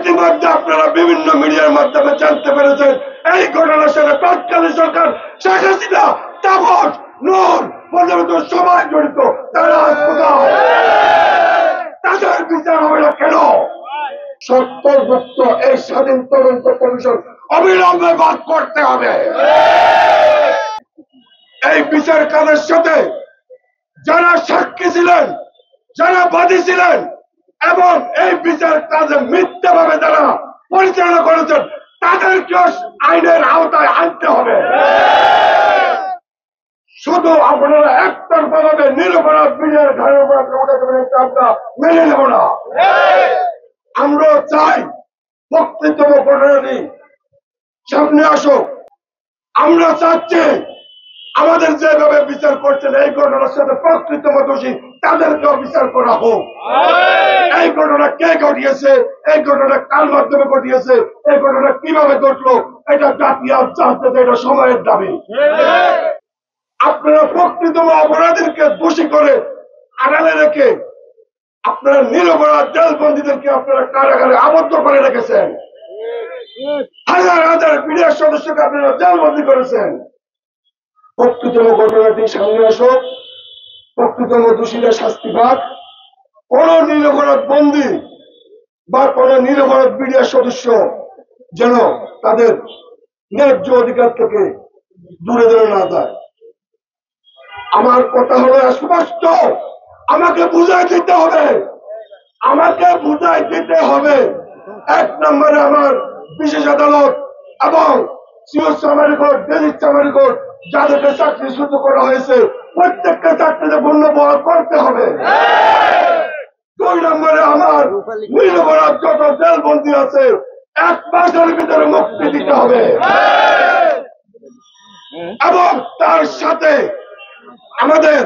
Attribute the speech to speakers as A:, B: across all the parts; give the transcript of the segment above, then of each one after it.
A: ইতিমধ্যে আপনারা বিভিন্ন মিডিয়ার মাধ্যমে জানতে পেরেছেন এই ঘটনার সাথে তৎকালীন সরকার শেখ হাসিনা, তাপস, নূর পর্যন্ত সবাই জড়িত। তারা কোথায়? তাদের বিচার হবে না কেন? সত্যযুক্ত এই স্বাধীন তদন্ত কমিশন অবিলম্বে বাদ করতে হবে। এই বিচার কাজের সাথে যারা সাক্ষী ছিলেন, যারা বাদী ছিলেন এবং এই বিচার কাজে মিথ্যাভাবে যারা পরিচালনা করেছেন তাদেরকেও আইনের আওতায় আনতে হবে। শুধু আপনারা একতরফাভাবে নিরপরাধ বিচার ঘাড়ের উপর আমরা মেনে নেব না। আমরা চাই প্রকৃতম ঘটনাটি সামনে আসুক। আমরা চাচ্ছি আমাদের যেভাবে বিচার করছেন এই ঘটনার সাথে প্রকৃতম দোষী তাদেরকেও বিচার করা হোক। এই ঘটনা কে ঘটিয়েছে, এই ঘটনা কার মাধ্যমে ঘটিয়েছে, এই ঘটনা কিভাবে ঘটলো, এটা জাতি আজ জানতে চাই, এটা সময়ের দাবি। আপনারা প্রকৃতম অপরাধীদেরকে দোষী করে আড়ালে রেখে আপনারা নিরপরাধ জেলবন্দীদেরকে আপনারা কারাগারে আবদ্ধ করে রেখেছেন। হাজার হাজার মিডিয়ার সদস্যকে আপনারা জেলবন্দী করেছেন। প্রকৃতম ঘটনাটি সামনে আসো, প্রকৃতম দোষীরা শাস্তি পাক। কোন নিরপরাধ বন্দী বা কোন নিরপরাধ মিডিয়ার সদস্য যেন তাদের ন্যায্য অধিকার থেকে দূরে দূরে না যায়। আমার কথা হলো স্পষ্ট, আমাকে বুঝাই দিতে হবে, আমাকে বুঝাই দিতে হবে। এক নম্বরে আমার বিশেষ আদালত এবং সিওর সামারি কোর্ট, ডেজিট সামারি কোর্ট যাদেরকে চাকরিচ্যুত করা হয়েছে প্রত্যেককে চাকরিতে পুনর্বহাল করতে হবে। দুই নম্বরে আমার নিরপরাধ যত জেলবন্দী আছে 1 মাসের ভিতরে মুক্তি দিতে হবে এবং তার সাথে আমাদের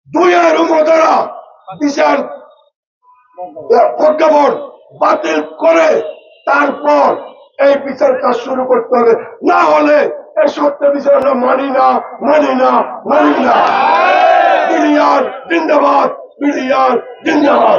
A: দুইয়ের দ্বারা বিচার প্রজ্ঞাপন বাতিল করে তারপর এই বিচার কাজ শুরু করতে হবে। না হলে এই সত্য বিচার আমরা মানি না, মানি না, মানি না। বিডিআর জিন্দাবাদ, বিডিআর জিন্দাবাদ।